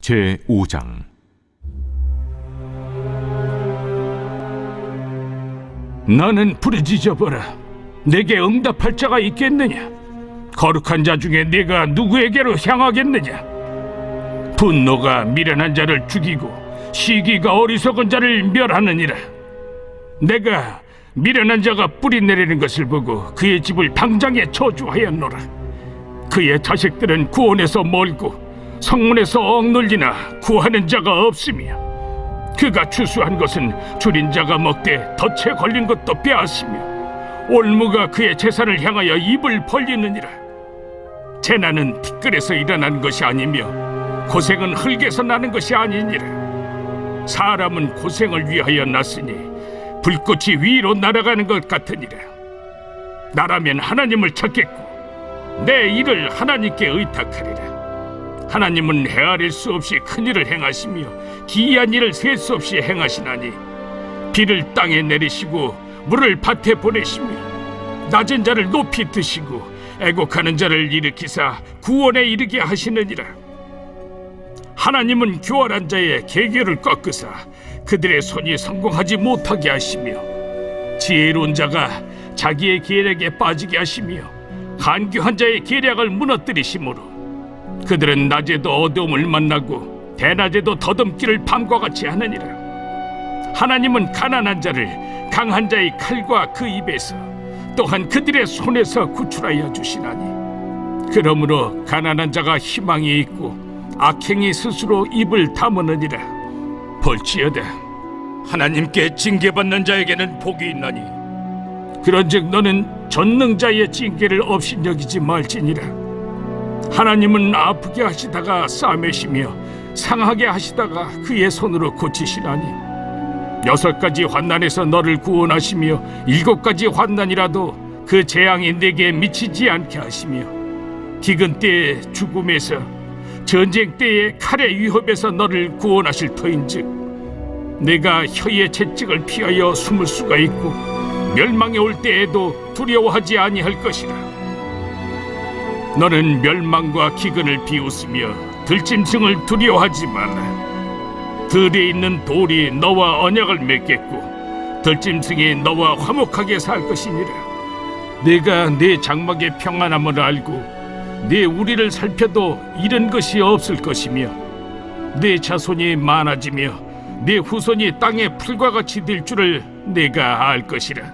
제5장. 너는 부르짖어보라. 내게 응답할 자가 있겠느냐? 거룩한 자 중에 네가 누구에게로 향하겠느냐? 분노가 미련한 자를 죽이고 시기가 어리석은 자를 멸하느니라. 내가 미련한 자가 뿌리 내리는 것을 보고 그의 집을 당장에 저주하였노라. 그의 자식들은 구원에서 멀고 성문에서 억눌리나 구하는 자가 없으며, 그가 추수한 것은 줄인 자가 먹되 덫에 걸린 것도 빼앗으며, 올무가 그의 재산을 향하여 입을 벌리느니라. 재난은 티끌에서 일어나는 것이 아니며 고생은 흙에서 나는 것이 아니니라. 사람은 고생을 위하여 났으니 불꽃이 위로 날아가는 것 같으니라. 나라면 하나님을 찾겠고 내 일을 하나님께 의탁하리라. 하나님은 헤아릴 수 없이 큰 일을 행하시며 기이한 일을 셀 수 없이 행하시나니, 비를 땅에 내리시고 물을 밭에 보내시며 낮은 자를 높이 드시고 애곡하는 자를 일으키사 구원에 이르게 하시느니라. 하나님은 교활한 자의 계계를 꺾으사 그들의 손이 성공하지 못하게 하시며, 지혜로운 자가 자기의 계략에 빠지게 하시며 간교한 자의 계략을 무너뜨리시므로, 그들은 낮에도 어두움을 만나고 대낮에도 더듬기를 밤과 같이 하느니라. 하나님은 가난한 자를 강한 자의 칼과 그 입에서 또한 그들의 손에서 구출하여 주시나니, 그러므로 가난한 자가 희망이 있고 악행이 스스로 입을 다무느니라. 볼지어다, 하나님께 징계받는 자에게는 복이 있나니, 그런즉 너는 전능자의 징계를 업신여기지 말지니라. 하나님은 아프게 하시다가 싸매시며 상하게 하시다가 그의 손으로 고치시나니, 6가지 환난에서 너를 구원하시며 7가지 환난이라도 그 재앙이 내게 미치지 않게 하시며, 기근 때의 죽음에서 전쟁 때의 칼의 위협에서 너를 구원하실 터인즉, 내가 혀의 채찍을 피하여 숨을 수가 있고 멸망이 올 때에도 두려워하지 아니할 것이라. 너는 멸망과 기근을 비웃으며 들짐승을 두려워하지 말라. 들에 있는 돌이 너와 언약을 맺겠고 들짐승이 너와 화목하게 살 것이니라. 내가 내 장막의 평안함을 알고 내 우리를 살펴도 잃은 것이 없을 것이며, 내 자손이 많아지며 내 후손이 땅의 풀과 같이 될 줄을 내가 알 것이라.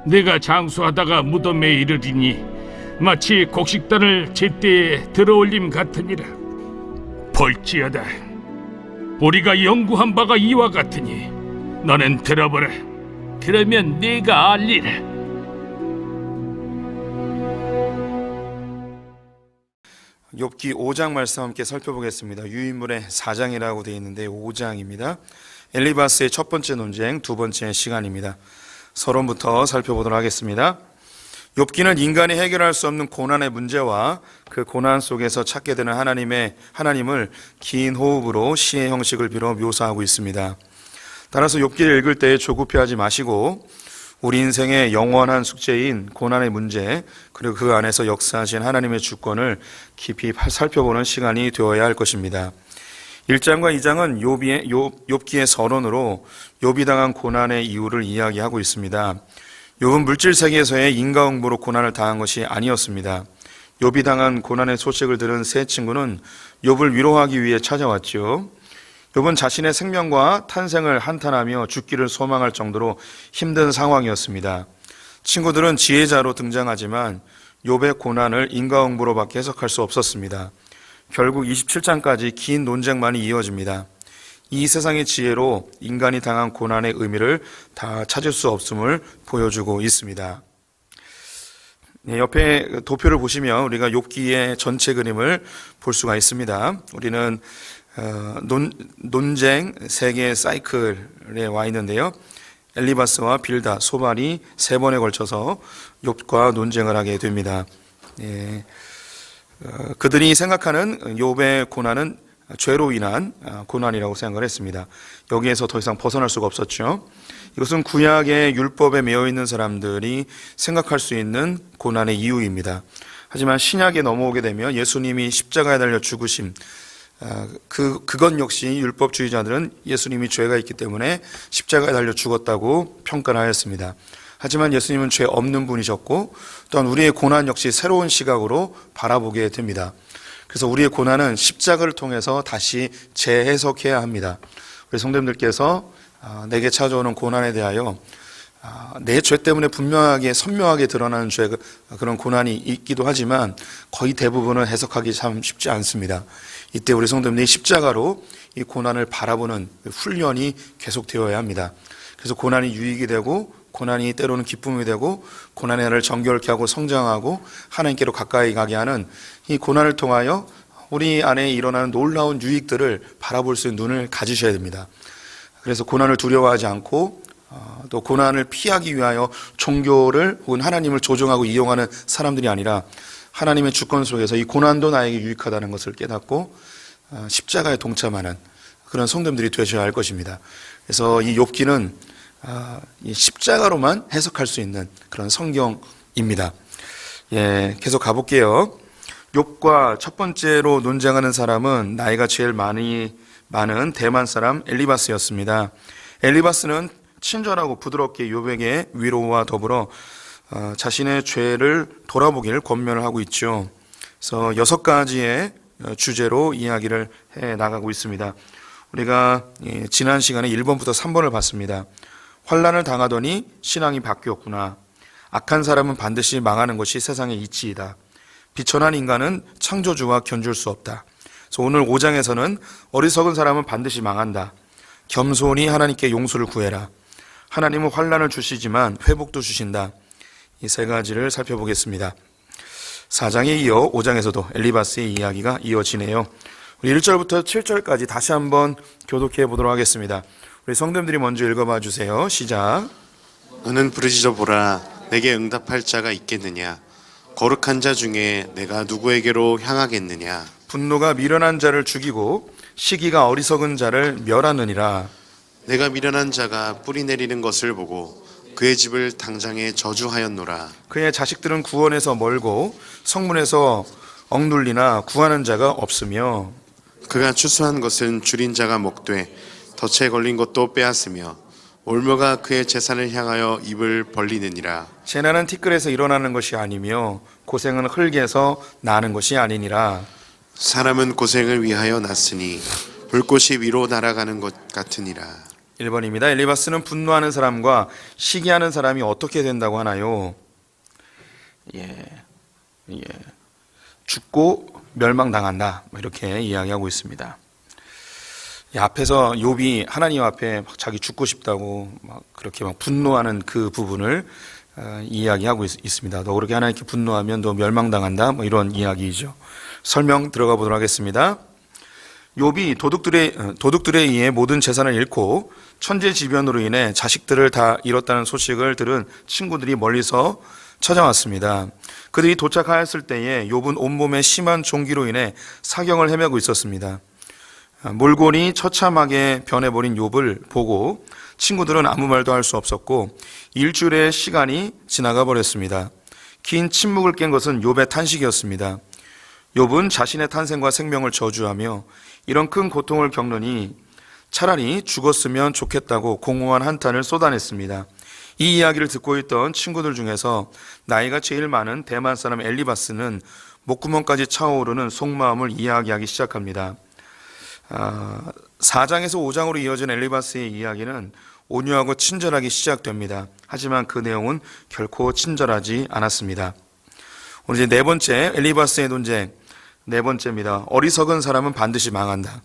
내가 장수하다가 무덤에 이르리니 마치 곡식단을 제때에 들어올림 같으니라. 볼지어다, 우리가 연구한 바가 이와 같으니 너는 들어보라. 그러면 네가 알리라. 욥기 5장 말씀 함께 살펴보겠습니다. 유인물의 4장이라고 되어 있는데 5장입니다. 엘리바스의 첫 번째 논쟁, 두 번째 시간입니다. 서론부터 살펴보도록 하겠습니다. 욥기는 인간이 해결할 수 없는 고난의 문제와 그 고난 속에서 찾게 되는 하나님을 긴 호흡으로 시의 형식을 빌어 묘사하고 있습니다. 따라서 욥기를 읽을 때 조급해하지 마시고 우리 인생의 영원한 숙제인 고난의 문제, 그리고 그 안에서 역사하신 하나님의 주권을 깊이 살펴보는 시간이 되어야 할 것입니다. 1장과 2장은 욥기의 서론으로 욥이 당한 고난의 이유를 이야기하고 있습니다. 욥은 물질 세계에서의 인과응보로 고난을 당한 것이 아니었습니다. 욥이 당한 고난의 소식을 들은 세 친구는 욥을 위로하기 위해 찾아왔죠. 욥은 자신의 생명과 탄생을 한탄하며 죽기를 소망할 정도로 힘든 상황이었습니다. 친구들은 지혜자로 등장하지만 욥의 고난을 인과응보로밖에 해석할 수 없었습니다. 결국 27장까지 긴 논쟁만이 이어집니다. 이 세상의 지혜로 인간이 당한 고난의 의미를 다 찾을 수 없음을 보여주고 있습니다. 옆에 도표를 보시면 우리가 욥기의 전체 그림을 볼 수가 있습니다. 우리는 논쟁 세 개의 사이클에 와 있는데요. 엘리바스와 빌다, 소발이 3번에 걸쳐서 욥과 논쟁을 하게 됩니다. 그들이 생각하는 욥의 고난은 죄로 인한 고난이라고 생각을 했습니다. 여기에서 더 이상 벗어날 수가 없었죠. 이것은 구약의 율법에 매여 있는 사람들이 생각할 수 있는 고난의 이유입니다. 하지만 신약에 넘어오게 되면 예수님이 십자가에 달려 죽으심, 그건 역시 율법주의자들은 예수님이 죄가 있기 때문에 십자가에 달려 죽었다고 평가를 하였습니다. 하지만 예수님은 죄 없는 분이셨고 또한 우리의 고난 역시 새로운 시각으로 바라보게 됩니다. 그래서 우리의 고난은 십자가를 통해서 다시 재해석해야 합니다. 우리 성도님들께서 내게 찾아오는 고난에 대하여 내 죄 때문에 분명하게 선명하게 드러나는 그런 고난이 있기도 하지만 거의 대부분은 해석하기 참 쉽지 않습니다. 이때 우리 성도님들이 십자가로 이 고난을 바라보는 훈련이 계속되어야 합니다. 그래서 고난이 유익이 되고 고난이 때로는 기쁨이 되고 고난의 날을 정결케 하고 성장하고 하나님께로 가까이 가게 하는 이 고난을 통하여 우리 안에 일어나는 놀라운 유익들을 바라볼 수 있는 눈을 가지셔야 됩니다. 그래서 고난을 두려워하지 않고 또 고난을 피하기 위하여 종교를 혹은 하나님을 조종하고 이용하는 사람들이 아니라 하나님의 주권 속에서 이 고난도 나에게 유익하다는 것을 깨닫고 십자가에 동참하는 그런 성도들이 되셔야 할 것입니다. 그래서 이 욥기는 이 십자가로만 해석할 수 있는 그런 성경입니다. 계속 가볼게요. 욥과 첫 번째로 논쟁하는 사람은 나이가 제일 많은 대만 사람 엘리바스였습니다. 엘리바스는 친절하고 부드럽게 욥에게 위로와 더불어 자신의 죄를 돌아보기를 권면을 하고 있죠. 그래서 6가지의 주제로 이야기를 해 나가고 있습니다. 우리가 지난 시간에 1번부터 3번을 봤습니다. 환난을 당하더니 신앙이 바뀌었구나. 악한 사람은 반드시 망하는 것이 세상의 이치이다. 비천한 인간은 창조주와 견줄 수 없다. 그래서 오늘 5장에서는 어리석은 사람은 반드시 망한다. 겸손히 하나님께 용서를 구해라. 하나님은 환난을 주시지만 회복도 주신다. 이 3가지를 살펴보겠습니다. 4장에 이어 5장에서도 엘리바스의 이야기가 이어지네요. 우리 1절부터 7절까지 다시 한번 교독해 보도록 하겠습니다. 우리 성도님들이 먼저 읽어봐 주세요. 시작. 너는 부르짖어 보라. 내게 응답할 자가 있겠느냐? 거룩한 자 중에 내가 누구에게로 향하겠느냐? 분노가 미련한 자를 죽이고 시기가 어리석은 자를 멸하느니라. 내가 미련한 자가 뿌리 내리는 것을 보고 그의 집을 당장에 저주하였노라. 그의 자식들은 구원에서 멀고 성문에서 억눌리나 구하는 자가 없으며 그가 추수한 것은 줄인 자가 먹되 덫에 걸린 것도 빼앗으며 올무가 그의 재산을 향하여 입을 벌리느니라. 재난은 티끌에서 일어나는 것이 아니며 고생은 흙에서 나는 것이 아니니라. 사람은 고생을 위하여 났으니 불꽃이 위로 날아가는 것 같으니라. 1번입니다. 엘리바스는 분노하는 사람과 시기하는 사람이 어떻게 된다고 하나요? 죽고 멸망당한다. 이렇게 이야기하고 있습니다. 앞에서 욥이 하나님 앞에 막 자기 죽고 싶다고 그렇게 분노하는 그 부분을 이야기하고 있습니다. 너 그렇게 하나님께 분노하면 너 멸망당한다. 이런 이야기이죠. 설명 들어가 보도록 하겠습니다. 욥이 도둑들에 의해 모든 재산을 잃고 천재지변으로 인해 자식들을 다 잃었다는 소식을 들은 친구들이 멀리서 찾아왔습니다. 그들이 도착하였을 때에 욥은 온몸에 심한 종기로 인해 사경을 헤매고 있었습니다. 몰골이 처참하게 변해버린 욥을 보고 친구들은 아무 말도 할 수 없었고 일주일의 시간이 지나가 버렸습니다. 긴 침묵을 깬 것은 욥의 탄식이었습니다. 욥은 자신의 탄생과 생명을 저주하며 이런 큰 고통을 겪느니 차라리 죽었으면 좋겠다고 공허한 한탄을 쏟아냈습니다. 이 이야기를 듣고 있던 친구들 중에서 나이가 제일 많은 대만 사람 엘리바스는 목구멍까지 차오르는 속마음을 이야기하기 시작합니다. 4장에서 5장으로 이어진 엘리바스의 이야기는 온유하고 친절하게 시작됩니다. 하지만 그 내용은 결코 친절하지 않았습니다. 오늘 이제 4번째 엘리바스의 논쟁, 4번째입니다. 어리석은 사람은 반드시 망한다.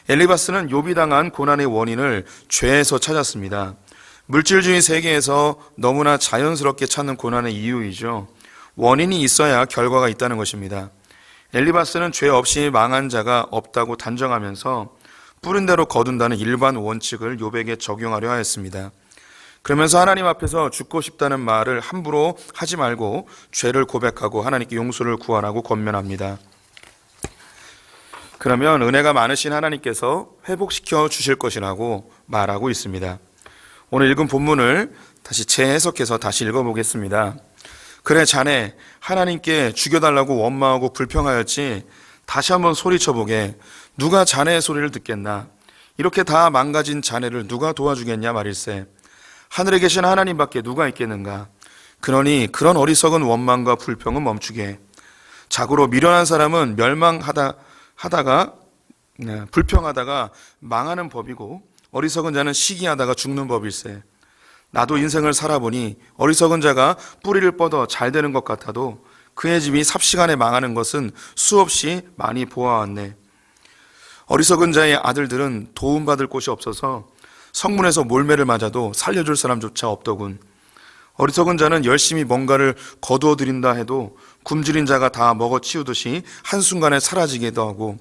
엘리바스는 욥이 당한 고난의 원인을 죄에서 찾았습니다. 물질주의 세계에서 너무나 자연스럽게 찾는 고난의 이유이죠. 원인이 있어야 결과가 있다는 것입니다. 엘리바스는 죄 없이 망한 자가 없다고 단정하면서 뿌린 대로 거둔다는 일반 원칙을 욥에게 적용하려 하였습니다. 그러면서 하나님 앞에서 죽고 싶다는 말을 함부로 하지 말고 죄를 고백하고 하나님께 용서를 구하라고 권면합니다. 그러면 은혜가 많으신 하나님께서 회복시켜 주실 것이라고 말하고 있습니다. 오늘 읽은 본문을 다시 재해석해서 다시 읽어보겠습니다. 그래 자네 하나님께 죽여달라고 원망하고 불평하였지 다시 한번 소리쳐보게 누가 자네의 소리를 듣겠나? 이렇게 다 망가진 자네를 누가 도와주겠냐 말일세. 하늘에 계신 하나님밖에 누가 있겠는가? 그러니 그런 어리석은 원망과 불평은 멈추게. 자고로 미련한 사람은 불평하다가 망하는 법이고, 어리석은 자는 시기하다가 죽는 법일세. 나도 인생을 살아보니 어리석은 자가 뿌리를 뻗어 잘 되는 것 같아도 그의 집이 삽시간에 망하는 것은 수없이 많이 보아왔네. 어리석은 자의 아들들은 도움받을 곳이 없어서 성문에서 몰매를 맞아도 살려줄 사람조차 없더군. 어리석은 자는 열심히 뭔가를 거두어 들인다 해도 굶주린 자가 다 먹어치우듯이 한순간에 사라지기도 하고,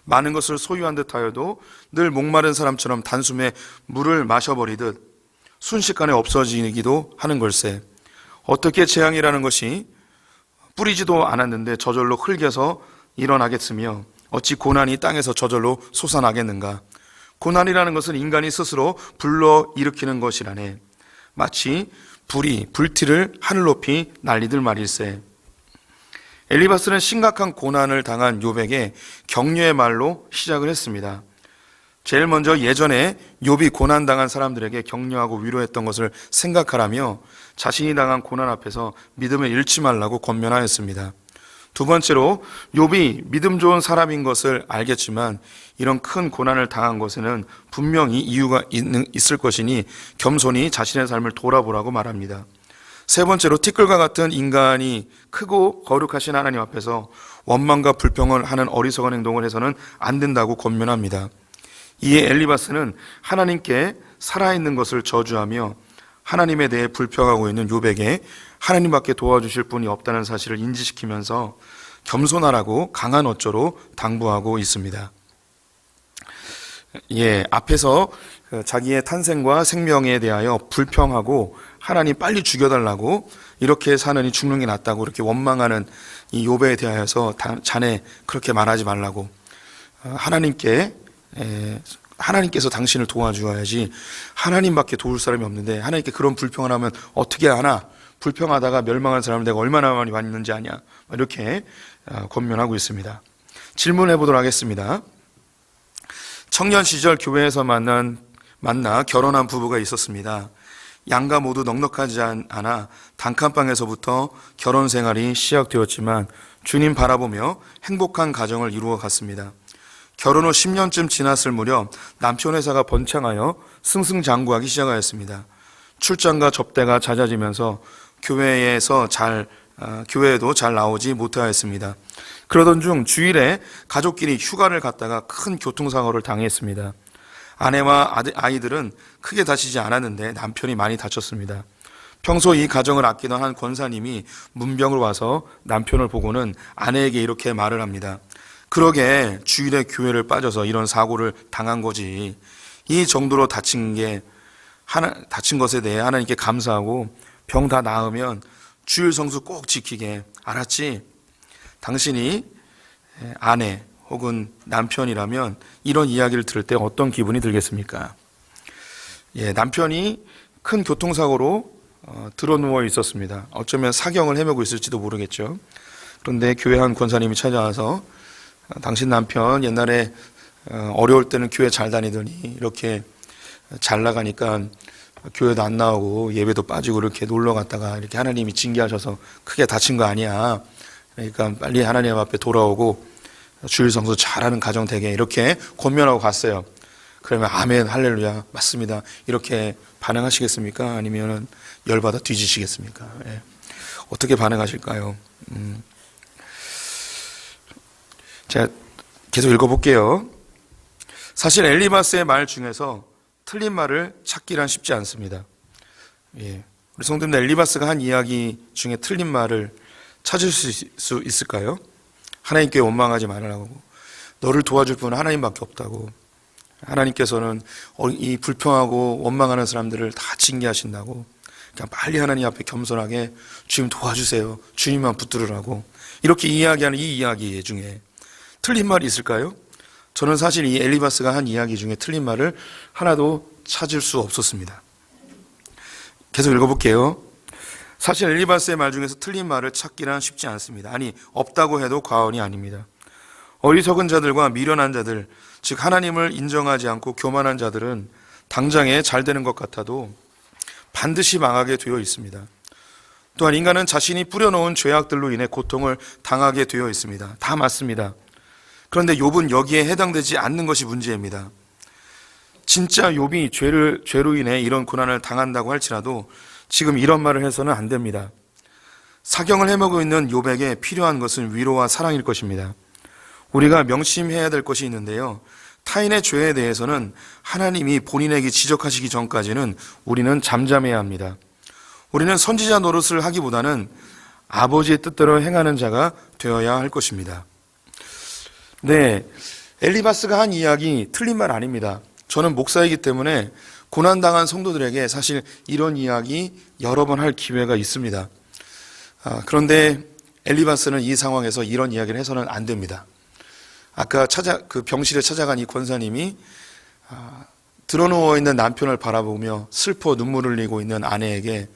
많은 것을 소유한 듯 하여도 늘 목마른 사람처럼 단숨에 물을 마셔버리듯 순식간에 없어지기도 하는 걸세. 어떻게 재앙이라는 것이 뿌리지도 않았는데 저절로 흙에서 일어나겠으며, 어찌 고난이 땅에서 저절로 솟아나겠는가? 고난이라는 것은 인간이 스스로 불러일으키는 것이라네. 마치 불티를 하늘 높이 날리들 말일세. 엘리바스는 심각한 고난을 당한 욥에게 격려의 말로 시작을 했습니다. 제일 먼저 예전에 욥이 고난당한 사람들에게 격려하고 위로했던 것을 생각하라며 자신이 당한 고난 앞에서 믿음을 잃지 말라고 권면하였습니다. 두 번째로 욥이 믿음 좋은 사람인 것을 알겠지만 이런 큰 고난을 당한 것에는 분명히 이유가 있을 것이니 겸손히 자신의 삶을 돌아보라고 말합니다. 세 번째로 티끌과 같은 인간이 크고 거룩하신 하나님 앞에서 원망과 불평을 하는 어리석은 행동을 해서는 안 된다고 권면합니다. 이에 엘리바스는 하나님께 살아있는 것을 저주하며 하나님에 대해 불평하고 있는 욥에게 하나님밖에 도와주실 분이 없다는 사실을 인지시키면서 겸손하라고 강한 어조로 당부하고 있습니다. 앞에서 자기의 탄생과 생명에 대하여 불평하고 하나님 빨리 죽여달라고, 이렇게 사느니 죽는 게 낫다고 이렇게 원망하는 이 욥에 대하여서 자네 그렇게 말하지 말라고, 하나님께서 당신을 도와주어야지, 하나님밖에 도울 사람이 없는데 하나님께 그런 불평을 하면 어떻게 하나? 불평하다가 멸망한 사람을 내가 얼마나 많이 봤는지 아냐? 이렇게 권면하고 있습니다. 질문해 보도록 하겠습니다. 청년 시절 교회에서 만나 결혼한 부부가 있었습니다. 양가 모두 넉넉하지 않아 단칸방에서부터 결혼 생활이 시작되었지만 주님 바라보며 행복한 가정을 이루어 갔습니다. 결혼 후 10년쯤 지났을 무렵 남편 회사가 번창하여 승승장구하기 시작하였습니다. 출장과 접대가 잦아지면서 교회에도 잘 나오지 못하였습니다. 그러던 중 주일에 가족끼리 휴가를 갔다가 큰 교통사고를 당했습니다. 아내와 아이들은 크게 다치지 않았는데 남편이 많이 다쳤습니다. 평소 이 가정을 아끼던 한 권사님이 문병으로 와서 남편을 보고는 아내에게 이렇게 말을 합니다. 그러게 주일에 교회를 빠져서 이런 사고를 당한 거지. 이 정도로 다친 것에 대해 하나님께 감사하고 병 다 나으면 주일 성수 꼭 지키게. 알았지? 당신이 아내 혹은 남편이라면 이런 이야기를 들을 때 어떤 기분이 들겠습니까? 남편이 큰 교통사고로 드러누워 있었습니다. 어쩌면 사경을 헤매고 있을지도 모르겠죠. 그런데 교회 한 권사님이 찾아와서 당신 남편 옛날에 어려울 때는 교회 잘 다니더니 이렇게 잘 나가니까 교회도 안 나오고 예배도 빠지고 이렇게 놀러 갔다가 이렇게 하나님이 징계하셔서 크게 다친 거 아니야. 그러니까 빨리 하나님 앞에 돌아오고 주일 성수 잘하는 가정 되게, 이렇게 권면하고 갔어요. 그러면 아멘 할렐루야 맞습니다 이렇게 반응하시겠습니까? 아니면 열받아 뒤지시겠습니까? 어떻게 반응하실까요? 제가 계속 읽어볼게요. 사실 엘리바스의 말 중에서 틀린 말을 찾기란 쉽지 않습니다. 우리 성도님들, 엘리바스가 한 이야기 중에 틀린 말을 찾을 수 있을까요? 하나님께 원망하지 말라고, 너를 도와줄 분은 하나님밖에 없다고, 하나님께서는 이 불평하고 원망하는 사람들을 다 징계하신다고, 그냥 빨리 하나님 앞에 겸손하게 주님 도와주세요, 주님만 붙들으라고, 이렇게 이야기하는 이 이야기 중에 틀린 말이 있을까요? 저는 사실 이 엘리바스가 한 이야기 중에 틀린 말을 하나도 찾을 수 없었습니다. 계속 읽어볼게요. 사실 엘리바스의 말 중에서 틀린 말을 찾기란 쉽지 않습니다. 아니, 없다고 해도 과언이 아닙니다. 어리석은 자들과 미련한 자들, 즉 하나님을 인정하지 않고 교만한 자들은 당장에 잘 되는 것 같아도 반드시 망하게 되어 있습니다. 또한 인간은 자신이 뿌려놓은 죄악들로 인해 고통을 당하게 되어 있습니다. 다 맞습니다. 그런데 욥은 여기에 해당되지 않는 것이 문제입니다. 진짜 욥이 죄로 인해 이런 고난을 당한다고 할지라도 지금 이런 말을 해서는 안 됩니다. 사경을 해먹고 있는 욥에게 필요한 것은 위로와 사랑일 것입니다. 우리가 명심해야 될 것이 있는데요. 타인의 죄에 대해서는 하나님이 본인에게 지적하시기 전까지는 우리는 잠잠해야 합니다. 우리는 선지자 노릇을 하기보다는 아버지의 뜻대로 행하는 자가 되어야 할 것입니다. 네, 엘리바스가 한 이야기 틀린 말 아닙니다. 저는 목사이기 때문에 고난당한 성도들에게 사실 이런 이야기 여러 번 할 기회가 있습니다. 그런데 엘리바스는 이 상황에서 이런 이야기를 해서는 안 됩니다. 아까 그 병실에 찾아간 이 권사님이 드러누워 있는 남편을 바라보며 슬퍼 눈물을 흘리고 있는 아내에게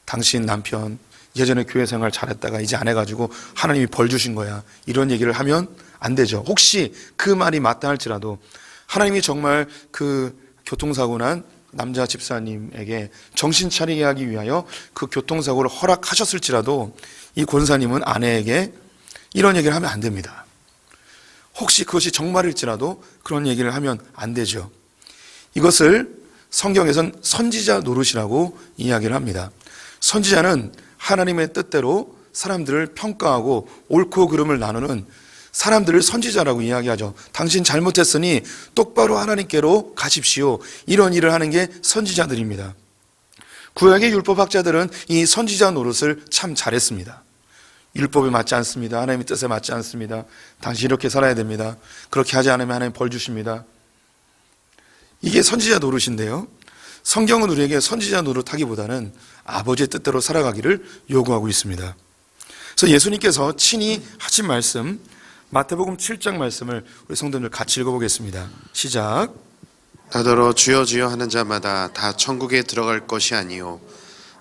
당신 남편 예전에 교회 생활 잘했다가 이제 안 해가지고 하나님이 벌 주신 거야, 이런 얘기를 하면 안 되죠. 혹시 그 말이 맞다 할지라도 하나님이 정말 그 교통사고 난 남자 집사님에게 정신 차리게 하기 위하여 그 교통사고를 허락하셨을지라도 이 권사님은 아내에게 이런 얘기를 하면 안 됩니다. 혹시 그것이 정말일지라도 그런 얘기를 하면 안 되죠. 이것을 성경에선 선지자 노릇이라고 이야기를 합니다. 선지자는 하나님의 뜻대로 사람들을 평가하고 옳고 그름을 나누는 사람들을 선지자라고 이야기하죠. 당신 잘못했으니 똑바로 하나님께로 가십시오. 이런 일을 하는 게 선지자들입니다. 구약의 율법학자들은 이 선지자 노릇을 참 잘했습니다. 율법에 맞지 않습니다. 하나님의 뜻에 맞지 않습니다. 당신 이렇게 살아야 됩니다. 그렇게 하지 않으면 하나님 벌 주십니다. 이게 선지자 노릇인데요. 성경은 우리에게 선지자 노릇하기보다는 아버지의 뜻대로 살아가기를 요구하고 있습니다. 그래서 예수님께서 친히 하신 말씀, 마태복음 7장 말씀을 우리 성도들 같이 읽어보겠습니다. 시작. 나더러 주여 주여 하는 자마다 다 천국에 들어갈 것이 아니요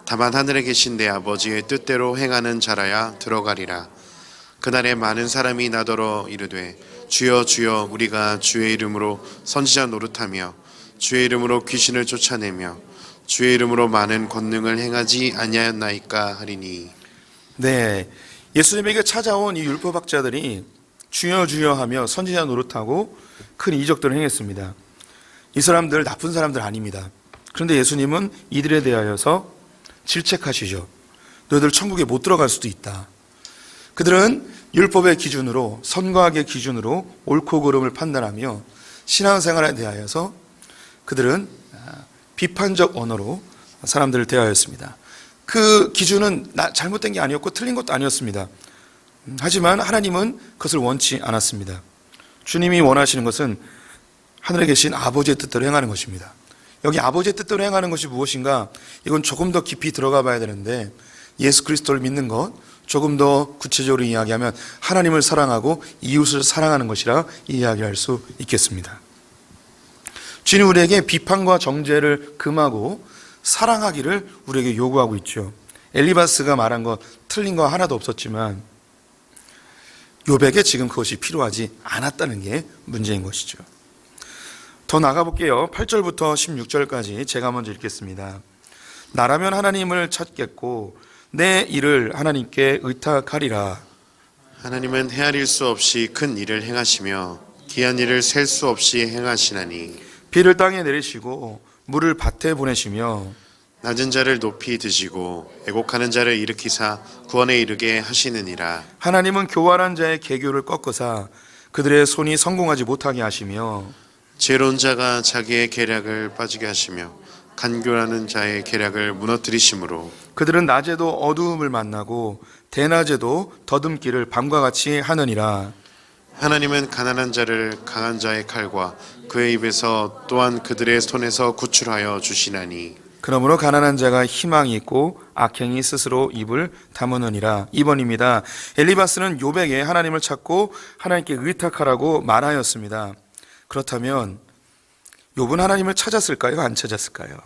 다만 하늘에 계신 내 아버지의 뜻대로 행하는 자라야 들어가리라. 그날에 많은 사람이 나더러 이르되 주여 주여 우리가 주의 이름으로 선지자 노릇하며 주의 이름으로 귀신을 쫓아내며 주의 이름으로 많은 권능을 행하지 아니하였나이까 하리니. 네, 예수님에게 찾아온 이 율법학자들이 주여 주여 하며 선지자 노릇하고 큰 이적들을 행했습니다. 이 사람들 나쁜 사람들 아닙니다. 그런데 예수님은 이들에 대하여서 질책하시죠. 너희들 천국에 못 들어갈 수도 있다. 그들은 율법의 기준으로, 선과학의 기준으로 옳고 그름을 판단하며 신앙생활에 대하여서 그들은 비판적 언어로 사람들을 대하였습니다. 그 기준은 잘못된 게 아니었고 틀린 것도 아니었습니다. 하지만 하나님은 그것을 원치 않았습니다. 주님이 원하시는 것은 하늘에 계신 아버지의 뜻대로 행하는 것입니다. 여기 아버지의 뜻대로 행하는 것이 무엇인가? 이건 조금 더 깊이 들어가 봐야 되는데, 예수 그리스도를 믿는 것, 조금 더 구체적으로 이야기하면 하나님을 사랑하고 이웃을 사랑하는 것이라 이야기할 수 있겠습니다. 주님 우리에게 비판과 정죄를 금하고 사랑하기를 우리에게 요구하고 있죠. 엘리바스가 말한 것 틀린 거 하나도 없었지만 욥에게 지금 그것이 필요하지 않았다는 게 문제인 것이죠. 더 나가볼게요. 8절부터 16절까지 제가 먼저 읽겠습니다. 나라면 하나님을 찾겠고 내 일을 하나님께 의탁하리라. 하나님은 헤아릴 수 없이 큰 일을 행하시며 기한 일을 셀 수 없이 행하시나니 비를 땅에 내리시고 물을 밭에 보내시며 낮은 자를 높이 드시고 애곡하는 자를 일으키사 구원에 이르게 하시느니라. 하나님은 교활한 자의 계교를 꺾으사 그들의 손이 성공하지 못하게 하시며 지혜로운 자가 자기의 계략을 빠지게 하시며 간교하는 자의 계략을 무너뜨리심으로 그들은 낮에도 어두움을 만나고 대낮에도 더듬기를 밤과 같이 하느니라. 하나님은 가난한 자를 강한 자의 칼과 그의 입에서 또한 그들의 손에서 구출하여 주시나니 그러므로 가난한 자가 희망이 있고 악행이 스스로 입을 다무느니라. 2번입니다. 엘리바스는 욥에게 하나님을 찾고 하나님께 의탁하라고 말하였습니다. 그렇다면 욥은 하나님을 찾았을까요? 안 찾았을까요?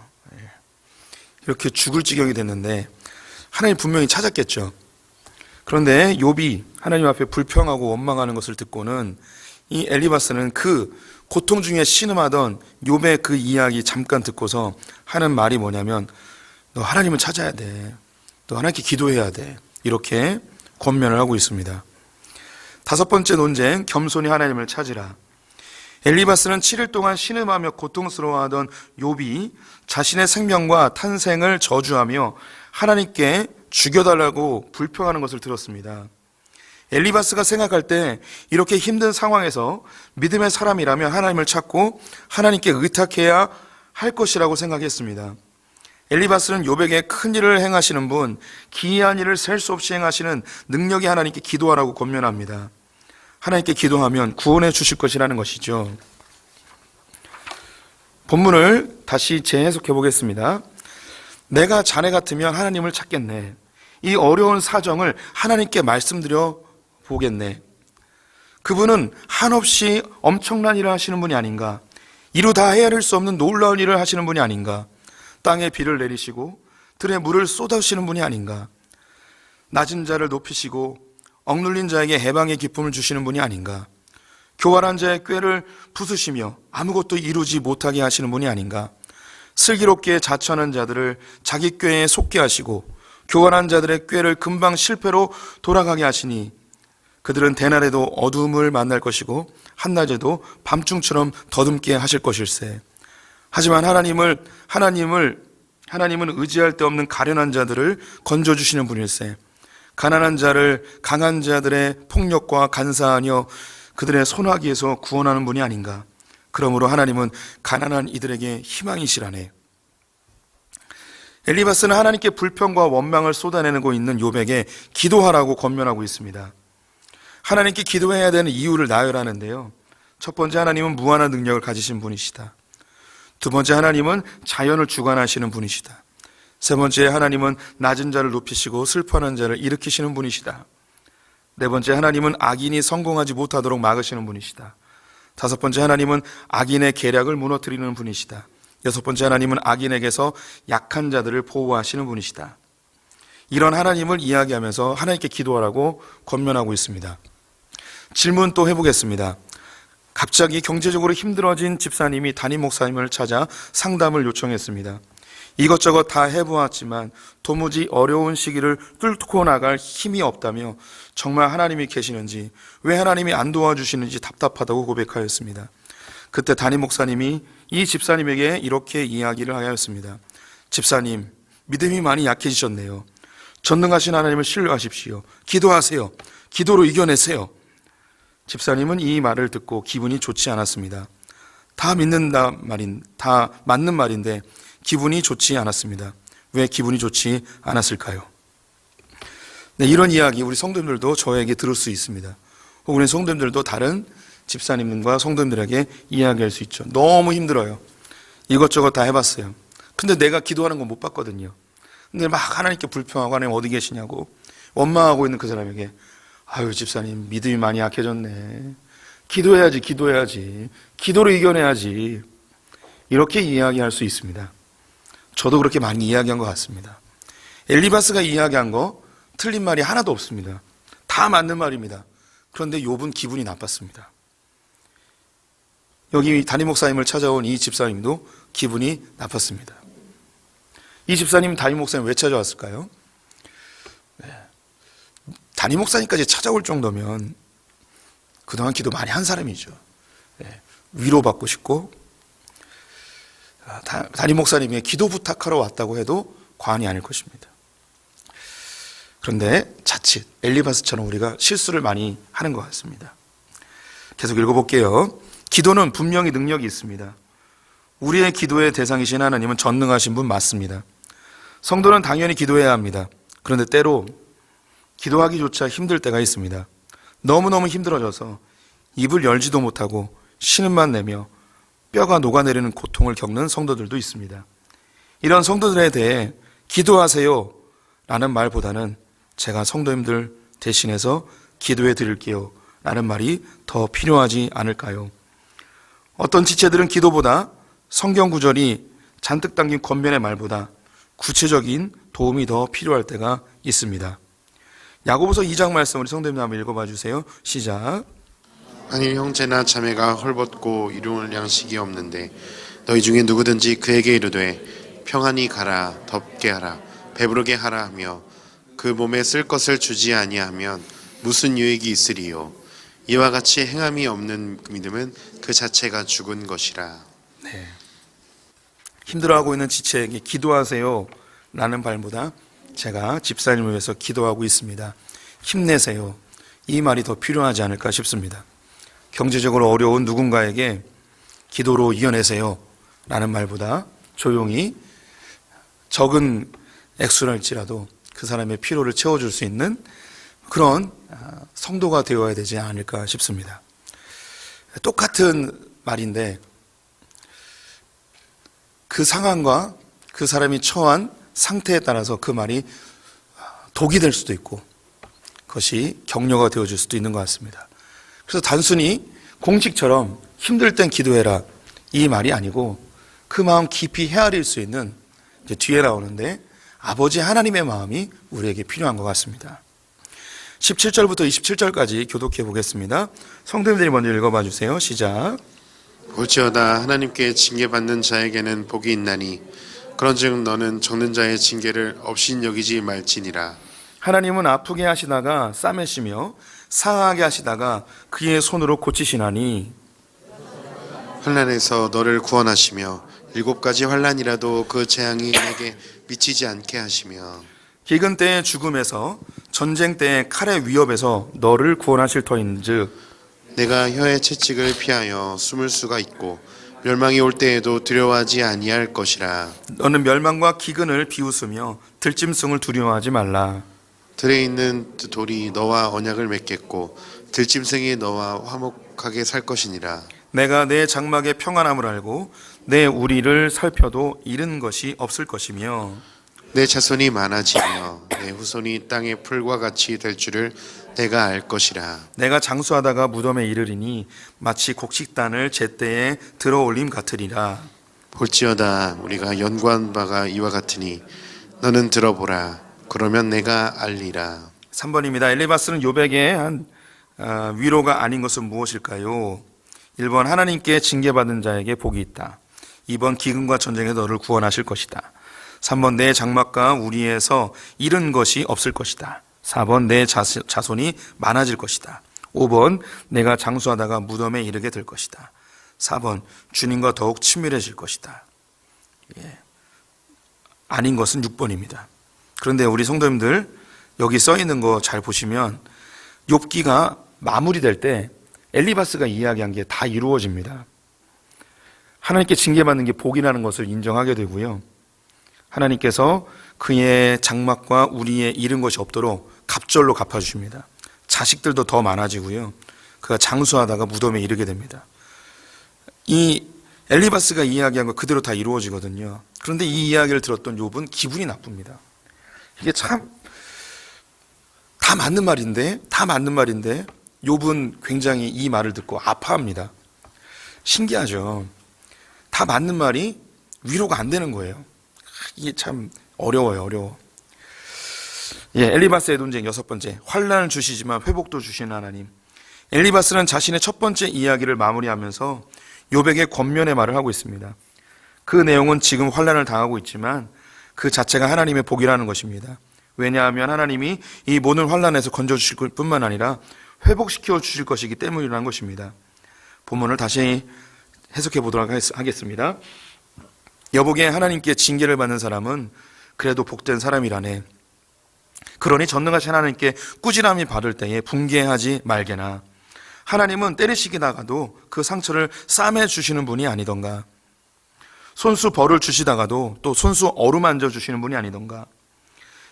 이렇게 죽을 지경이 됐는데 하나님 분명히 찾았겠죠. 그런데 욥이 하나님 앞에 불평하고 원망하는 것을 듣고는 이 엘리바스는 그 고통 중에 신음하던 욥의 그 이야기 잠깐 듣고서 하는 말이 뭐냐면, 너 하나님을 찾아야 돼. 너 하나님께 기도해야 돼. 이렇게 권면을 하고 있습니다. 다섯 번째 논쟁, 겸손히 하나님을 찾으라. 엘리바스는 7일 동안 신음하며 고통스러워하던 욥이 자신의 생명과 탄생을 저주하며 하나님께 죽여달라고 불평하는 것을 들었습니다. 엘리바스가 생각할 때 이렇게 힘든 상황에서 믿음의 사람이라면 하나님을 찾고 하나님께 의탁해야 할 것이라고 생각했습니다. 엘리바스는 욥에게 큰 일을 행하시는 분, 기이한 일을 셀 수 없이 행하시는 능력이 하나님께 기도하라고 권면합니다. 하나님께 기도하면 구원해 주실 것이라는 것이죠. 본문을 다시 재해석해 보겠습니다. 내가 자네 같으면 하나님을 찾겠네. 이 어려운 사정을 하나님께 말씀드려 보겠네. 그분은 한없이 엄청난 일을 하시는 분이 아닌가. 이루 다 헤아릴 수 없는 놀라운 일을 하시는 분이 아닌가. 땅에 비를 내리시고 들에 물을 쏟아주시는 분이 아닌가. 낮은 자를 높이시고 억눌린 자에게 해방의 기쁨을 주시는 분이 아닌가. 교활한 자의 꾀를 부수시며 아무것도 이루지 못하게 하시는 분이 아닌가. 슬기롭게 자처하는 자들을 자기 꾀에 속게 하시고 교활한 자들의 꾀를 금방 실패로 돌아가게 하시니 그들은 대낮에도 어두움을 만날 것이고 한낮에도 밤중처럼 더듬게 하실 것일세. 하지만 하나님은 의지할 데 없는 가련한 자들을 건져주시는 분일세. 가난한 자를 강한 자들의 폭력과 간사하며 그들의 손아귀에서 구원하는 분이 아닌가. 그러므로 하나님은 가난한 이들에게 희망이시라네. 엘리바스는 하나님께 불평과 원망을 쏟아내고 있는 욥에게 기도하라고 권면하고 있습니다. 하나님께 기도해야 되는 이유를 나열하는데요. 첫 번째, 하나님은 무한한 능력을 가지신 분이시다. 두 번째, 하나님은 자연을 주관하시는 분이시다. 세 번째, 하나님은 낮은 자를 높이시고 슬퍼하는 자를 일으키시는 분이시다. 네 번째, 하나님은 악인이 성공하지 못하도록 막으시는 분이시다. 다섯 번째, 하나님은 악인의 계략을 무너뜨리는 분이시다. 여섯 번째, 하나님은 악인에게서 약한 자들을 보호하시는 분이시다. 이런 하나님을 이야기하면서 하나님께 기도하라고 권면하고 있습니다. 질문 또 해보겠습니다. 갑자기 경제적으로 힘들어진 집사님이 담임 목사님을 찾아 상담을 요청했습니다. 이것저것 다 해보았지만 도무지 어려운 시기를 뚫고 나갈 힘이 없다며 정말 하나님이 계시는지, 왜 하나님이 안 도와주시는지 답답하다고 고백하였습니다. 그때 담임 목사님이 이 집사님에게 이렇게 이야기를 하였습니다. 집사님, 믿음이 많이 약해지셨네요. 전능하신 하나님을 신뢰하십시오. 기도하세요. 기도로 이겨내세요. 집사님은 이 말을 듣고 기분이 좋지 않았습니다. 다 맞는 말인데 기분이 좋지 않았습니다. 왜 기분이 좋지 않았을까요? 네, 이런 이야기 우리 성도님들도 저에게 들을 수 있습니다. 혹은 성도님들도 다른 집사님과 성도님들에게 이야기할 수 있죠. 너무 힘들어요. 이것저것 다 해봤어요. 근데 내가 기도하는 건 못 봤거든요. 근데 막 하나님께 불평하고 하나님 어디 계시냐고 원망하고 있는 그 사람에게, 아유 집사님 믿음이 많이 약해졌네. 기도해야지. 기도로 이겨내야지. 이렇게 이야기할 수 있습니다. 저도 그렇게 많이 이야기한 것 같습니다. 엘리바스가 이야기한 거 틀린 말이 하나도 없습니다. 다 맞는 말입니다. 그런데 욥은 기분이 나빴습니다. 여기 담임 목사님을 찾아온 이 집사님도 기분이 나빴습니다. 이 집사님 담임 목사님 왜 찾아왔을까요? 담임 목사님까지 찾아올 정도면 그동안 기도 많이 한 사람이죠. 위로받고 싶고, 담임 목사님이 기도 부탁하러 왔다고 해도 과언이 아닐 것입니다. 그런데 자칫 엘리바스처럼 우리가 실수를 많이 하는 것 같습니다. 계속 읽어볼게요. 기도는 분명히 능력이 있습니다. 우리의 기도의 대상이신 하나님은 전능하신 분 맞습니다. 성도는 당연히 기도해야 합니다. 그런데 때로 기도하기조차 힘들 때가 있습니다. 너무너무 힘들어져서 입을 열지도 못하고 신음만 내며 뼈가 녹아내리는 고통을 겪는 성도들도 있습니다. 이런 성도들에 대해 기도하세요 라는 말보다는 제가 성도님들 대신해서 기도해 드릴게요 라는 말이 더 필요하지 않을까요? 어떤 지체들은 기도보다 성경 구절이 잔뜩 담긴 권면의 말보다 구체적인 도움이 더 필요할 때가 있습니다. 야고보서 2장 말씀 우리 성도님 한번 읽어봐 주세요. 시작. 만일 형제나 자매가 헐벗고 이루는 양식이 없는데 너희 중에 누구든지 그에게 이르되 평안히 가라 덥게 하라 배부르게 하라 하며 그 몸에 쓸 것을 주지 아니하면 무슨 유익이 있으리요. 이와 같이 행함이 없는 믿음은 그 자체가 죽은 것이라. 힘들어하고 있는 지체에게 기도하세요 라는 말보다 제가 집사님을 위해서 기도하고 있습니다. 힘내세요. 이 말이 더 필요하지 않을까 싶습니다. 경제적으로 어려운 누군가에게 기도로 이겨내세요 라는 말보다 조용히 적은 액수랄지라도 그 사람의 필요를 채워줄 수 있는 그런 성도가 되어야 되지 않을까 싶습니다. 똑같은 말인데 그 상황과 그 사람이 처한 상태에 따라서 그 말이 독이 될 수도 있고 그것이 격려가 되어줄 수도 있는 것 같습니다. 그래서 단순히 공식처럼 힘들 땐 기도해라 이 말이 아니고 그 마음 깊이 헤아릴 수 있는 이제 뒤에 나오는데 아버지 하나님의 마음이 우리에게 필요한 것 같습니다. 17절부터 27절까지 교독해 보겠습니다. 성도님들이 먼저 읽어봐 주세요. 시작. 볼지어다 하나님께 징계받는 자에게는 복이 있나니 그런즉 너는 적는 자의 징계를 없인 여기지 말지니라. 하나님은 아프게 하시다가 싸매시며 상하게 하시다가 그의 손으로 고치시나니 환난에서 너를 구원하시며 7가지 환난이라도 그 재앙이 내게 미치지 않게 하시며 기근 때의 죽음에서 전쟁 때의 칼의 위협에서 너를 구원하실 터인즉 내가 혀의 채찍을 피하여 숨을 수가 있고 멸망이 올 때에도 두려워하지 아니할 것이라. 너는 멸망과 기근을 비웃으며 들짐승을 두려워하지 말라. 들에 있는 돌이 너와 언약을 맺겠고 들짐승이 너와 화목하게 살 것이니라. 내가 내 장막의 평안함을 알고 내 우리를 살펴도 잃은 것이 없을 것이며 내 자손이 많아지며 내 후손이 땅의 풀과 같이 될 줄을 내가 알 것이라. 내가 장수하다가 무덤에 이르리니 마치 곡식단을 제때에 들어올림 같으리라. 볼지어다 우리가 연구한 바가 이와 같으니 너는 들어보라. 그러면 내가 알리라. 3번입니다. 엘리바스는 요백의 한 위로가 아닌 것은 무엇일까요? 1번 하나님께 징계받은 자에게 복이 있다. 2번 기근과 전쟁에 너를 구원하실 것이다. 3번 내 장막과 우리에서 잃은 것이 없을 것이다. 4번 내 자손이 많아질 것이다. 5번 내가 장수하다가 무덤에 이르게 될 것이다. 4번 주님과 더욱 친밀해질 것이다. 아닌 것은 6번입니다. 그런데 우리 성도님들 여기 써 있는 거 잘 보시면 욥기가 마무리될 때 엘리바스가 이야기한 게 다 이루어집니다. 하나님께 징계받는 게 복이라는 것을 인정하게 되고요. 하나님께서 그의 장막과 우리의 잃은 것이 없도록 갑절로 갚아주십니다. 자식들도 더 많아지고요. 그가 장수하다가 무덤에 이르게 됩니다. 이 엘리바스가 이야기한 거 그대로 다 이루어지거든요. 그런데 이 이야기를 들었던 욥은 기분이 나쁩니다. 이게 참 다 맞는 말인데 욥은 굉장히 이 말을 듣고 아파합니다. 신기하죠. 다 맞는 말이 위로가 안 되는 거예요. 이게 참 어려워요. 엘리바스의 논쟁 6번째, 환난을 주시지만 회복도 주시는 하나님. 엘리바스는 자신의 첫 번째 이야기를 마무리하면서 욥에게 권면의 말을 하고 있습니다. 그 내용은 지금 환난을 당하고 있지만 그 자체가 하나님의 복이라는 것입니다. 왜냐하면 하나님이 이 모든 환난에서 건져주실 뿐만 아니라 회복시켜 주실 것이기 때문이라는 것입니다. 본문을 다시 해석해 보도록 하겠습니다. 여보게 하나님께 징계를 받는 사람은 그래도 복된 사람이라네. 그러니 전능하신 하나님께 꾸지람이 받을 때에 붕괴하지 말게나. 하나님은 때리시기다가도 그 상처를 싸매 주시는 분이 아니던가. 손수 벌을 주시다가도 또 손수 어루만져 주시는 분이 아니던가.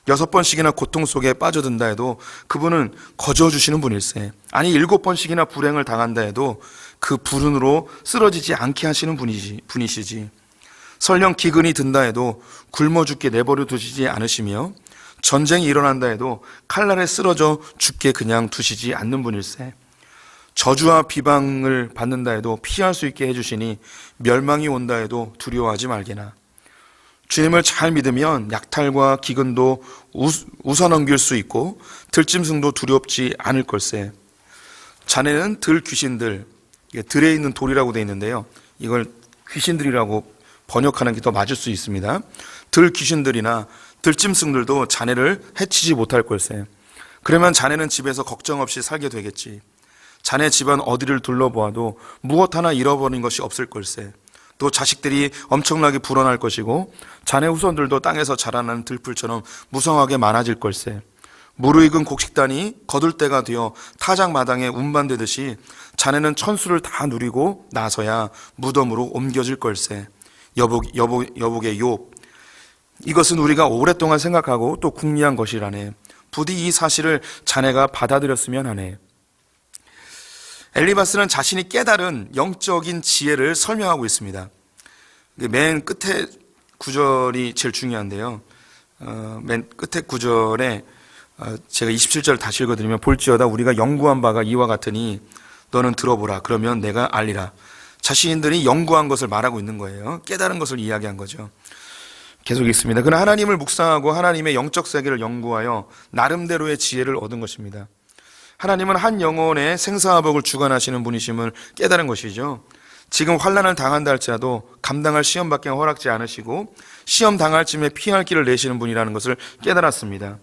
6번씩이나 고통 속에 빠져든다 해도 그분은 거저 주시는 분일세. 아니 7번씩이나 불행을 당한다 해도 그 불운으로 쓰러지지 않게 하시는 분이시지. 설령 기근이 든다 해도 굶어 죽게 내버려 두시지 않으시며 전쟁이 일어난다 해도 칼날에 쓰러져 죽게 그냥 두시지 않는 분일세. 저주와 비방을 받는다 해도 피할 수 있게 해주시니 멸망이 온다 해도 두려워하지 말게나. 주님을 잘 믿으면 약탈과 기근도 웃어넘길 수 있고 들짐승도 두렵지 않을 걸세. 자네는 들 귀신들, 들에 있는 돌이라고 되어 있는데요, 이걸 귀신들이라고 번역하는 게 더 맞을 수 있습니다. 들 귀신들이나 들짐승들도 자네를 해치지 못할 걸세. 그러면 자네는 집에서 걱정 없이 살게 되겠지. 자네 집안 어디를 둘러보아도 무엇 하나 잃어버린 것이 없을 걸세. 또 자식들이 엄청나게 불어날 것이고 자네 후손들도 땅에서 자라나는 들풀처럼 무성하게 많아질 걸세. 무르익은 곡식단이 거둘 때가 되어 타작 마당에 운반되듯이 자네는 천수를 다 누리고 나서야 무덤으로 옮겨질 걸세. 여복의 욥. 이것은 우리가 오랫동안 생각하고 또 궁리한 것이라네. 부디 이 사실을 자네가 받아들였으면 하네. 엘리바스는 자신이 깨달은 영적인 지혜를 설명하고 있습니다. 맨 끝에 구절이 제일 중요한데요, 맨 끝에 구절에 제가 27절 다시 읽어드리면, 볼지어다 우리가 연구한 바가 이와 같으니 너는 들어보라. 그러면 내가 알리라. 자신들이 연구한 것을 말하고 있는 거예요. 깨달은 것을 이야기한 거죠. 계속 읽습니다. 그는 하나님을 묵상하고 하나님의 영적 세계를 연구하여 나름대로의 지혜를 얻은 것입니다. 하나님은 한 영혼의 생사화복을 주관하시는 분이심을 깨달은 것이죠. 지금 환난을 당한다 할지라도 감당할 시험밖에 허락지 않으시고 시험 당할 쯤에 피할 길을 내시는 분이라는 것을 깨달았습니다.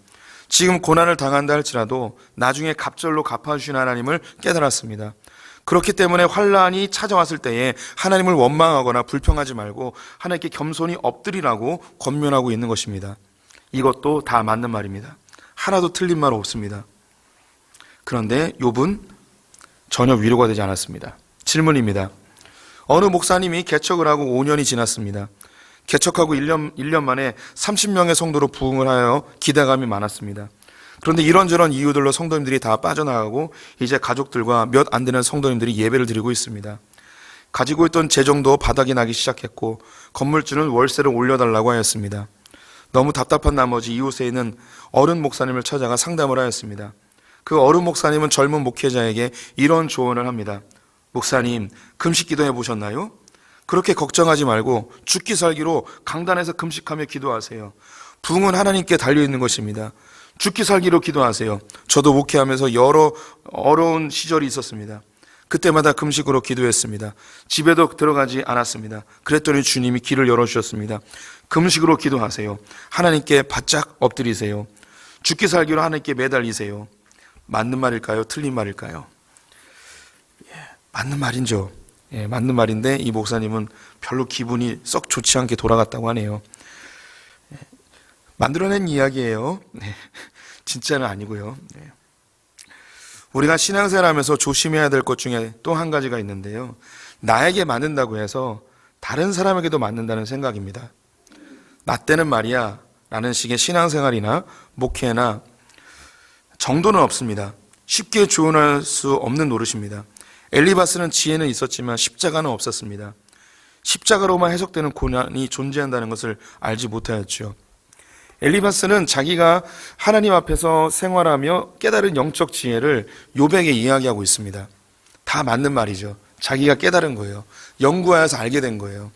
지금 고난을 당한다 할지라도 나중에 갑절로 갚아주신 하나님을 깨달았습니다. 그렇기 때문에 환난이 찾아왔을 때에 하나님을 원망하거나 불평하지 말고 하나님께 겸손히 엎드리라고 권면하고 있는 것입니다. 이것도 다 맞는 말입니다. 하나도 틀린 말 없습니다. 그런데 욥은 전혀 위로가 되지 않았습니다. 질문입니다. 어느 목사님이 개척을 하고 5년이 지났습니다. 개척하고 1년 만에 30명의 성도로 부흥을 하여 기대감이 많았습니다. 그런데 이런저런 이유들로 성도님들이 다 빠져나가고 이제 가족들과 몇 안 되는 성도님들이 예배를 드리고 있습니다. 가지고 있던 재정도 바닥이 나기 시작했고 건물주는 월세를 올려달라고 하였습니다. 너무 답답한 나머지 이웃에 있는 어른 목사님을 찾아가 상담을 하였습니다. 그 어른 목사님은 젊은 목회자에게 이런 조언을 합니다. 목사님, 금식 기도해 보셨나요? 그렇게 걱정하지 말고 죽기 살기로 강단에서 금식하며 기도하세요. 부흥은 하나님께 달려있는 것입니다. 죽기 살기로 기도하세요. 저도 목회하면서 여러 어려운 시절이 있었습니다. 그때마다 금식으로 기도했습니다. 집에도 들어가지 않았습니다. 그랬더니 주님이 길을 열어주셨습니다. 금식으로 기도하세요. 하나님께 바짝 엎드리세요. 죽기 살기로 하나님께 매달리세요. 맞는 말일까요? 틀린 말일까요? 맞는 말이죠. 맞는 말인데 이 목사님은 별로 기분이 썩 좋지 않게 돌아갔다고 하네요. 만들어낸 이야기예요. 진짜는 아니고요. 우리가 신앙생활하면서 조심해야 될 것 중에 또 한 가지가 있는데요, 나에게 맞는다고 해서 다른 사람에게도 맞는다는 생각입니다. 나 때는 말이야 라는 식의 신앙생활이나 목회나 정도는 없습니다. 쉽게 조언할 수 없는 노릇입니다. 엘리바스는 지혜는 있었지만 십자가는 없었습니다. 십자가로만 해석되는 고난이 존재한다는 것을 알지 못하였죠. 엘리바스는 자기가 하나님 앞에서 생활하며 깨달은 영적 지혜를 욥에게 이야기하고 있습니다. 다 맞는 말이죠. 자기가 깨달은 거예요. 연구하여서 알게 된 거예요.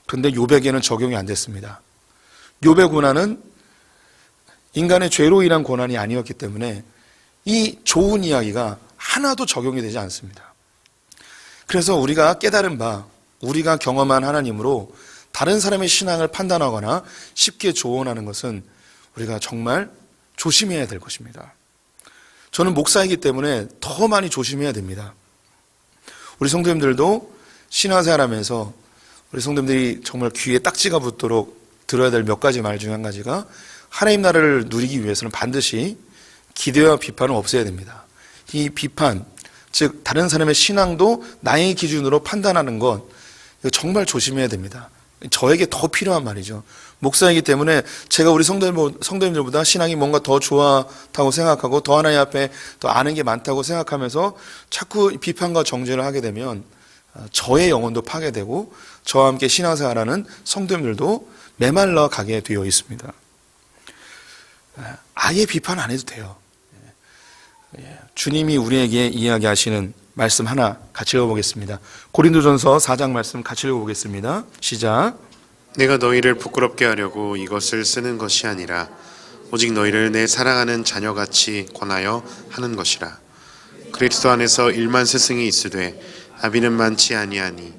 그런데 욥에게는 적용이 안 됐습니다. 욥의 고난은 인간의 죄로 인한 고난이 아니었기 때문에 이 좋은 이야기가 하나도 적용이 되지 않습니다. 그래서 우리가 깨달은 바, 우리가 경험한 하나님으로 다른 사람의 신앙을 판단하거나 쉽게 조언하는 것은 우리가 정말 조심해야 될 것입니다. 저는 목사이기 때문에 더 많이 조심해야 됩니다. 우리 성도님들도 신앙생활하면서 우리 성도님들이 정말 귀에 딱지가 붙도록 들어야 될 몇 가지 말 중에 한 가지가, 하나님 나라를 누리기 위해서는 반드시 기대와 비판을 없애야 됩니다. 이 비판, 즉 다른 사람의 신앙도 나의 기준으로 판단하는 것, 이거 정말 조심해야 됩니다. 저에게 더 필요한 말이죠. 목사이기 때문에 제가 우리 성도님들보다 신앙이 뭔가 더 좋다고 생각하고 더 하나님 앞에 더 아는 게 많다고 생각하면서 자꾸 비판과 정죄를 하게 되면 저의 영혼도 파괴되고 저와 함께 신앙생활하는 성도님들도 메말라 가게 되어 있습니다. 아예 비판 안 해도 돼요. 주님이 우리에게 이야기하시는 말씀 하나 같이 읽어보겠습니다. 고린도전서 4장 말씀 같이 읽어보겠습니다. 시작. 내가 너희를 부끄럽게 하려고 이것을 쓰는 것이 아니라 오직 너희를 내 사랑하는 자녀같이 권하여 하는 것이라. 그리스도 안에서 일만 스승이 있으되 아비는 많지 아니하니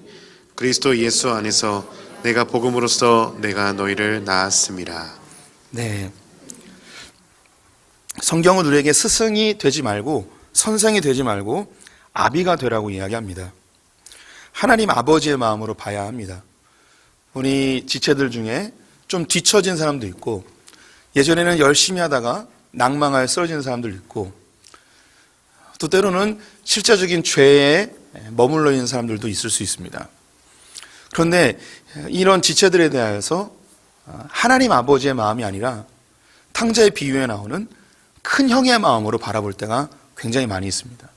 그리스도 예수 안에서 내가 복음으로써 내가 너희를 낳았음이라. 네. 성경은 우리에게 스승이 되지 말고 선생이 되지 말고 아비가 되라고 이야기합니다. 하나님 아버지의 마음으로 봐야 합니다. 우리 지체들 중에 좀 뒤처진 사람도 있고 예전에는 열심히 하다가 낭망하여 쓰러지는 사람도 있고 또 때로는 실제적인 죄에 머물러 있는 사람들도 있을 수 있습니다. 그런데 이런 지체들에 대하여서 하나님 아버지의 마음이 아니라 탕자의 비유에 나오는 큰 형의 마음으로 바라볼 때가 굉장히 많이 있습니다.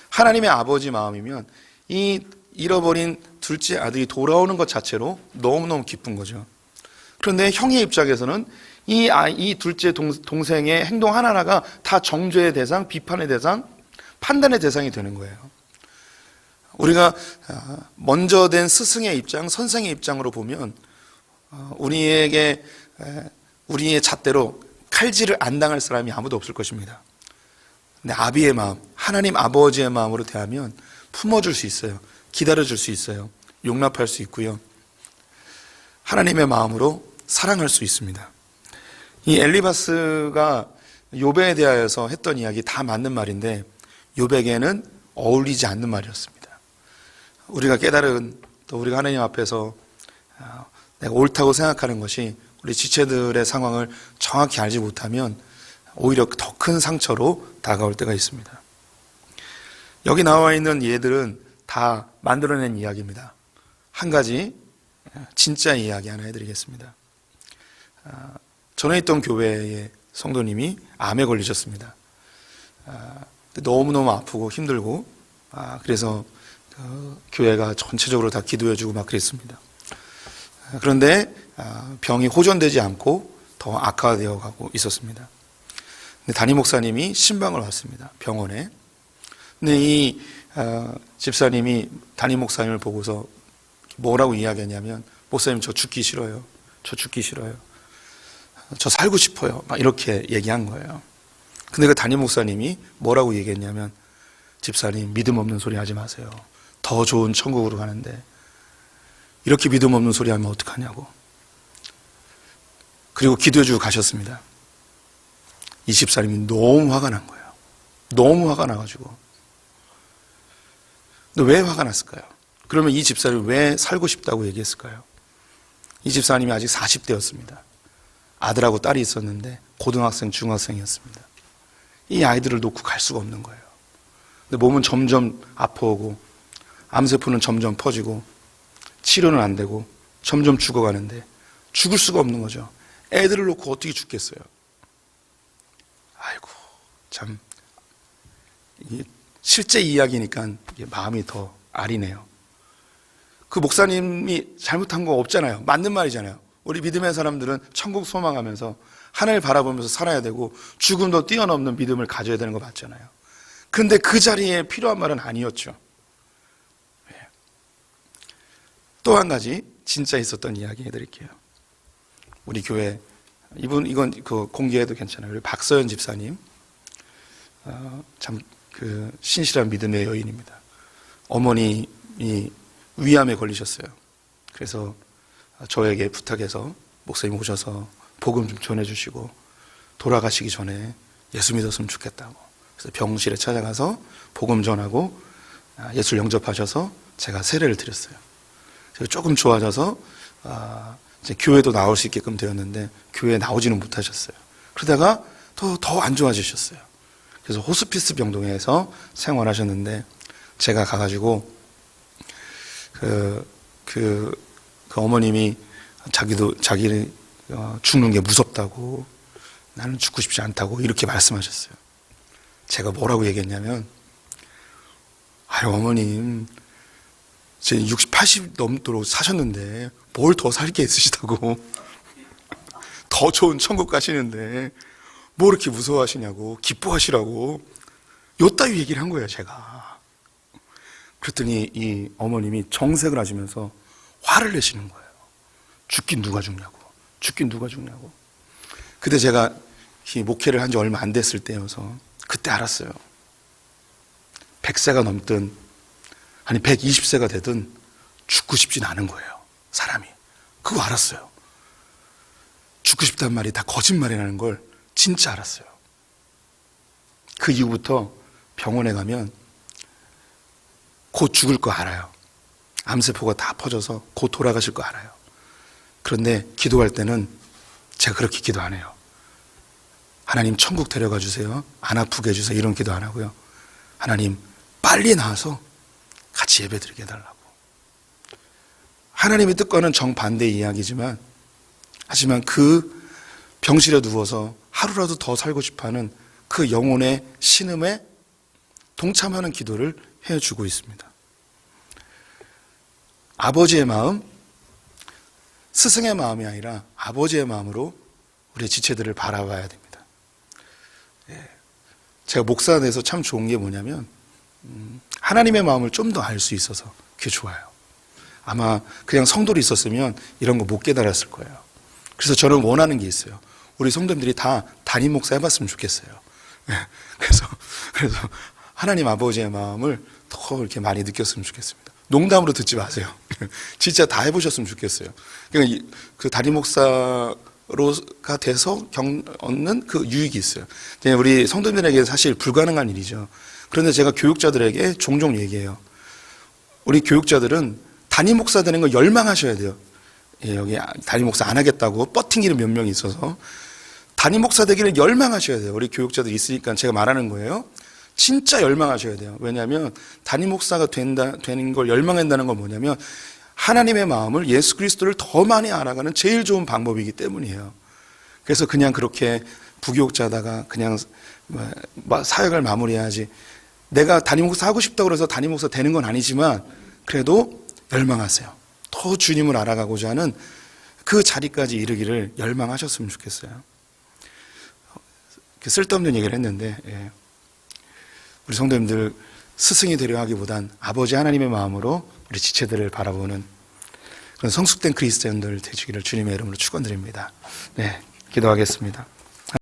하나님의 아버지 마음이면 이 잃어버린 둘째 아들이 돌아오는 것 자체로 너무너무 기쁜 거죠. 그런데 형의 입장에서는 이 둘째 동생의 행동 하나하나가 다 정죄의 대상, 비판의 대상, 판단의 대상이 되는 거예요. 우리가 먼저 된 스승의 입장, 선생의 입장으로 보면 우리의 잣대로 칼질을 안 당할 사람이 아무도 없을 것입니다. 근데 아비의 마음, 하나님 아버지의 마음으로 대하면 품어줄 수 있어요. 기다려줄 수 있어요. 용납할 수 있고요. 하나님의 마음으로 사랑할 수 있습니다. 이 엘리바스가 욥에 대하여서 했던 이야기 다 맞는 말인데 욥에게는 어울리지 않는 말이었습니다. 우리가 깨달은 또 우리가 하나님 앞에서 내가 옳다고 생각하는 것이 우리 지체들의 상황을 정확히 알지 못하면 오히려 더 큰 상처로 다가올 때가 있습니다. 여기 나와 있는 예들은 다 만들어낸 이야기입니다. 한 가지 진짜 이야기 하나 해드리겠습니다. 전에 있던 교회의 성도님이 암에 걸리셨습니다. 너무너무 아프고 힘들고 그래서 교회가 전체적으로 다 기도해주고 막 그랬습니다. 그런데 병이 호전되지 않고 더 악화되어 가고 있었습니다. 근데 담임 목사님이 신방을 왔습니다. 병원에. 근데 이 집사님이 담임 목사님을 보고서 뭐라고 이야기했냐면 목사님 저 죽기 싫어요. 저 죽기 싫어요. 저 살고 싶어요. 막 이렇게 얘기한 거예요. 근데 그 담임 목사님이 뭐라고 얘기했냐면 집사님 믿음 없는 소리 하지 마세요. 더 좋은 천국으로 가는데 이렇게 믿음 없는 소리 하면 어떡하냐고. 그리고 기도해주고 가셨습니다. 이 집사님이 너무 화가 난 거예요. 너무 화가 나가지고. 근데 왜 화가 났을까요? 그러면 이 집사님이 왜 살고 싶다고 얘기했을까요? 이 집사님이 아직 40대였습니다. 아들하고 딸이 있었는데 고등학생, 중학생이었습니다. 이 아이들을 놓고 갈 수가 없는 거예요. 근데 몸은 점점 아파오고 암세포는 점점 퍼지고 치료는 안 되고 점점 죽어가는데 죽을 수가 없는 거죠. 애들을 놓고 어떻게 죽겠어요? 아이고 참 실제 이야기니까 마음이 더 아리네요. 그 목사님이 잘못한 거 없잖아요. 맞는 말이잖아요. 우리 믿음의 사람들은 천국 소망하면서 하늘 바라보면서 살아야 되고 죽음도 뛰어넘는 믿음을 가져야 되는 거 맞잖아요. 근데 그 자리에 필요한 말은 아니었죠. 또 한 가지 진짜 있었던 이야기 해드릴게요. 우리 교회 이건 공개해도 괜찮아요. 우리 박서연 집사님 참 신실한 믿음의 여인입니다. 어머님이 위암에 걸리셨어요. 그래서 저에게 부탁해서 목사님 오셔서 복음 좀 전해주시고 돌아가시기 전에 예수 믿었으면 좋겠다고. 그래서 병실에 찾아가서 복음 전하고 예수를 영접하셔서 제가 세례를 드렸어요. 그래서 조금 좋아져서 이제 교회도 나올 수 있게끔 되었는데 교회에 나오지는 못하셨어요. 그러다가 더 안 좋아지셨어요. 그래서 호스피스 병동에서 생활하셨는데 제가 가가지고 그 어머님이 자기를 죽는 게 무섭다고 나는 죽고 싶지 않다고 이렇게 말씀하셨어요. 제가 뭐라고 얘기했냐면 아유 어머님 제 60, 80 넘도록 사셨는데 뭘 더 살 게 있으시다고 더 좋은 천국 가시는데 뭐 이렇게 무서워하시냐고 기뻐하시라고 요따위 얘기를 한 거예요 제가. 그랬더니 이 어머님이 정색을 하시면서 화를 내시는 거예요. 죽긴 누가 죽냐고. 죽긴 누가 죽냐고. 그때 제가 이 목회를 한 지 얼마 안 됐을 때여서 그때 알았어요. 100세가 넘든 아니 120세가 되든 죽고 싶진 않은 거예요. 사람이. 그거 알았어요. 죽고 싶다는 말이 다 거짓말이라는 걸 진짜 알았어요. 그 이후부터 병원에 가면 곧 죽을 거 알아요. 암세포가 다 퍼져서 곧 돌아가실 거 알아요. 그런데 기도할 때는 제가 그렇게 기도 안 해요. 하나님 천국 데려가 주세요. 안 아프게 해주세요. 이런 기도 안 하고요. 하나님 빨리 나와서 같이 예배 드리게 해달라고. 하나님의 뜻과는 정반대의 이야기지만 하지만 그 병실에 누워서 하루라도 더 살고 싶어하는 그 영혼의 신음에 동참하는 기도를 해주고 있습니다. 아버지의 마음, 스승의 마음이 아니라 아버지의 마음으로 우리의 지체들을 바라봐야 됩니다. 제가 목사 돼서 참 좋은 게 뭐냐면 하나님의 마음을 좀 더 알 수 있어서 그게 좋아요. 아마 그냥 성도로 있었으면 이런 거 못 깨달았을 거예요. 그래서 저는 원하는 게 있어요. 우리 성도님들이 다 담임 목사 해봤으면 좋겠어요. 그래서 하나님 아버지의 마음을 더 이렇게 많이 느꼈으면 좋겠습니다. 농담으로 듣지 마세요. 진짜 다 해보셨으면 좋겠어요. 그러니까 그 담임 목사가 돼서 얻는 그 유익이 있어요. 우리 성도님들에게 사실 불가능한 일이죠. 그런데 제가 교육자들에게 종종 얘기해요. 우리 교육자들은 담임 목사 되는 거 열망하셔야 돼요. 여기 담임 목사 안 하겠다고 뻗팅기는 몇 명이 있어서 담임 목사 되기를 열망하셔야 돼요. 우리 교육자들이 있으니까 제가 말하는 거예요. 진짜 열망하셔야 돼요. 왜냐하면 담임 목사가 되는 걸 열망한다는 건 뭐냐면 하나님의 마음을 예수 그리스도를 더 많이 알아가는 제일 좋은 방법이기 때문이에요. 그래서 그냥 그렇게 부교육자다가 그냥 사역을 마무리해야지. 내가 담임 목사 하고 싶다고 해서 담임 목사 되는 건 아니지만 그래도 열망하세요. 더 주님을 알아가고자 하는 그 자리까지 이르기를 열망하셨으면 좋겠어요. 쓸데없는 얘기를 했는데 우리 성도님들 스승이 되려 하기보단 아버지 하나님의 마음으로 우리 지체들을 바라보는 그런 성숙된 그리스도인들 되시기를 주님의 이름으로 축원드립니다. 네, 기도하겠습니다.